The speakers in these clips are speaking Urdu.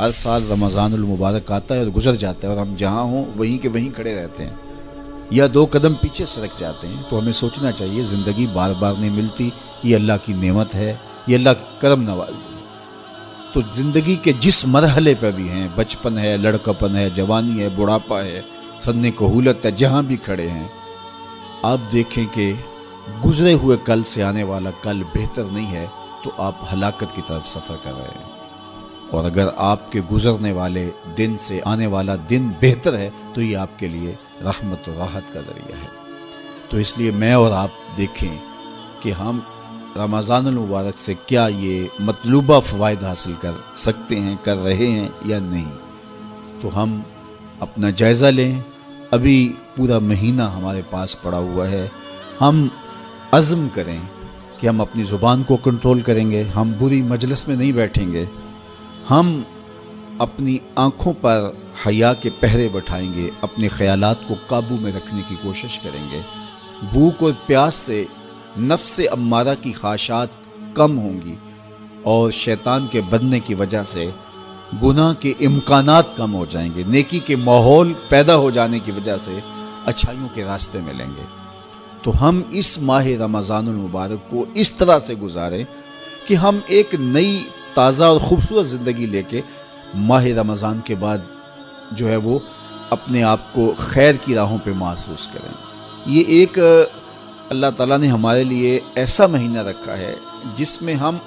ہر سال رمضان المبارک آتا ہے اور گزر جاتا ہے اور ہم جہاں ہوں وہیں کے وہیں کھڑے رہتے ہیں یا 2 قدم پیچھے سرک جاتے ہیں. تو ہمیں سوچنا چاہیے زندگی بار بار نہیں ملتی، یہ اللہ کی نعمت ہے، یہ اللہ کی کرم نوازی ہے. تو زندگی کے جس مرحلے پہ بھی ہیں، بچپن ہے، لڑکپن ہے، جوانی ہے، بڑھاپا ہے، سن کہولت ہے، جہاں بھی کھڑے ہیں، آپ دیکھیں کہ گزرے ہوئے کل سے آنے والا کل بہتر نہیں ہے تو آپ ہلاکت کی طرف سفر کر رہے ہیں. اور اگر آپ کے گزرنے والے دن سے آنے والا دن بہتر ہے تو یہ آپ کے لیے رحمت و راحت کا ذریعہ ہے. تو اس لیے میں اور آپ دیکھیں کہ ہم رمضان المبارک سے کیا یہ مطلوبہ فوائد حاصل کر سکتے ہیں، کر رہے ہیں یا نہیں. تو ہم اپنا جائزہ لیں. ابھی پورا مہینہ ہمارے پاس پڑا ہوا ہے. ہم عزم کریں کہ ہم اپنی زبان کو کنٹرول کریں گے، ہم بری مجلس میں نہیں بیٹھیں گے، ہم اپنی آنکھوں پر حیا کے پہرے بٹھائیں گے، اپنے خیالات کو قابو میں رکھنے کی کوشش کریں گے. بھوک اور پیاس سے نفس امارہ کی خواہشات کم ہوں گی اور شیطان کے بننے کی وجہ سے گناہ کے امکانات کم ہو جائیں گے. نیکی کے ماحول پیدا ہو جانے کی وجہ سے اچھائیوں کے راستے ملیں گے. تو ہم اس ماہ رمضان المبارک کو اس طرح سے گزاریں کہ ہم ایک نئی تازہ اور خوبصورت زندگی لے کے ماہ رمضان کے بعد جو ہے وہ اپنے آپ کو خیر کی راہوں پہ محسوس کریں. یہ ایک اللہ تعالیٰ نے ہمارے لیے ایسا مہینہ رکھا ہے جس میں ہم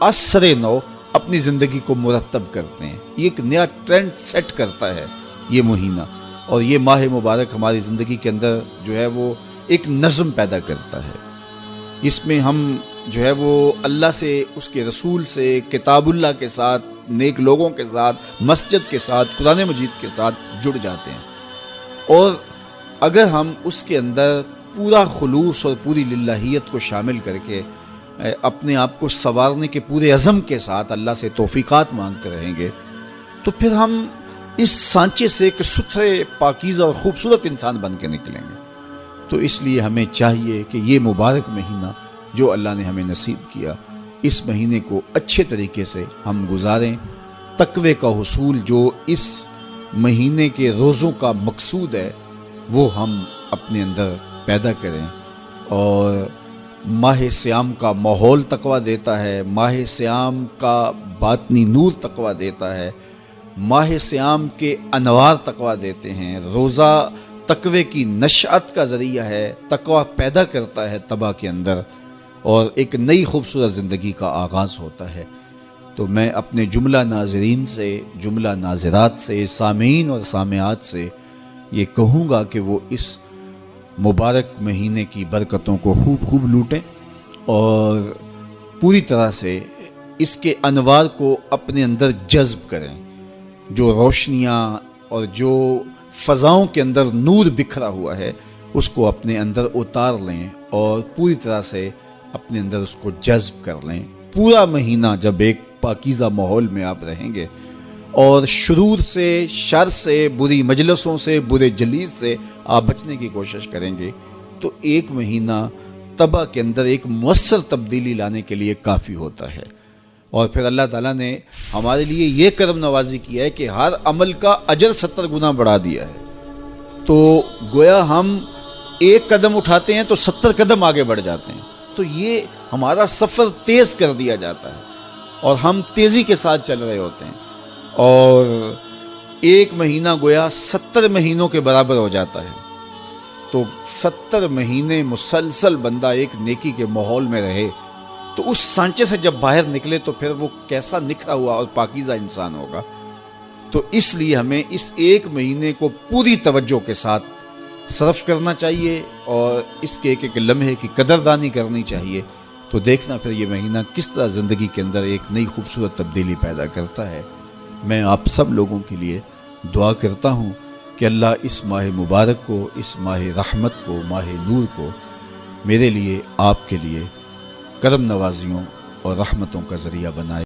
عصر نو اپنی زندگی کو مرتب کرتے ہیں. یہ ایک نیا ٹرینڈ سیٹ کرتا ہے یہ مہینہ، اور یہ ماہ مبارک ہماری زندگی کے اندر جو ہے وہ ایک نظم پیدا کرتا ہے. اس میں ہم جو ہے وہ اللہ سے، اس کے رسول سے، کتاب اللہ کے ساتھ، نیک لوگوں کے ساتھ، مسجد کے ساتھ، قرآن مجید کے ساتھ جڑ جاتے ہیں. اور اگر ہم اس کے اندر پورا خلوص اور پوری للہیت کو شامل کر کے اپنے آپ کو سنوارنے کے پورے عزم کے ساتھ اللہ سے توفیقات مانگتے رہیں گے تو پھر ہم اس سانچے سے ایک ستھرے، پاکیزہ اور خوبصورت انسان بن کے نکلیں گے. تو اس لیے ہمیں چاہیے کہ یہ مبارک مہینہ جو اللہ نے ہمیں نصیب کیا، اس مہینے کو اچھے طریقے سے ہم گزاریں. تقوی کا حصول جو اس مہینے کے روزوں کا مقصود ہے وہ ہم اپنے اندر پیدا کریں. اور ماہ سیام کا ماحول تقوی دیتا ہے، ماہ سیام کا باطنی نور تقوی دیتا ہے، ماہ سیام کے انوار تقوی دیتے ہیں. روزہ تقوی کی نشأت کا ذریعہ ہے، تقوی پیدا کرتا ہے طبع کے اندر اور ایک نئی خوبصورت زندگی کا آغاز ہوتا ہے. تو میں اپنے جملہ ناظرین سے، جملہ ناظرات سے، سامعین اور سامعات سے یہ کہوں گا کہ وہ اس مبارک مہینے کی برکتوں کو خوب لوٹیں اور پوری طرح سے اس کے انوار کو اپنے اندر جذب کریں. جو روشنیاں اور جو فضاؤں کے اندر نور بکھرا ہوا ہے اس کو اپنے اندر اتار لیں اور پوری طرح سے اپنے اندر اس کو جذب کر لیں. پورا مہینہ جب ایک پاکیزہ ماحول میں آپ رہیں گے اور شرور سے، شر سے، بری مجلسوں سے، برے جلیس سے آپ بچنے کی کوشش کریں گے تو ایک مہینہ طبع کے اندر ایک مؤثر تبدیلی لانے کے لیے کافی ہوتا ہے. اور پھر اللہ تعالیٰ نے ہمارے لیے یہ کرم نوازی کیا ہے کہ ہر عمل کا اجر 70 گنا بڑھا دیا ہے. تو گویا ہم ایک قدم اٹھاتے ہیں تو 70 قدم آگے بڑھ جاتے ہیں. تو یہ ہمارا سفر تیز کر دیا جاتا ہے اور ہم تیزی کے ساتھ چل رہے ہوتے ہیں اور ایک مہینہ گویا 70 مہینوں کے برابر ہو جاتا ہے. تو 70 مہینے مسلسل بندہ ایک نیکی کے ماحول میں رہے تو اس سانچے سے جب باہر نکلے تو پھر وہ کیسا نکھرا ہوا اور پاکیزہ انسان ہوگا. تو اس لیے ہمیں اس ایک مہینے کو پوری توجہ کے ساتھ صرف کرنا چاہیے اور اس کے ایک لمحے کی قدردانی کرنی چاہیے. تو دیکھنا پھر یہ مہینہ کس طرح زندگی کے اندر ایک نئی خوبصورت تبدیلی پیدا کرتا ہے. میں آپ سب لوگوں کے لیے دعا کرتا ہوں کہ اللہ اس ماہ مبارک کو، اس ماہ رحمت کو، ماہ نور کو میرے لیے، آپ کے لیے کرم نوازیوں اور رحمتوں کا ذریعہ بنائے.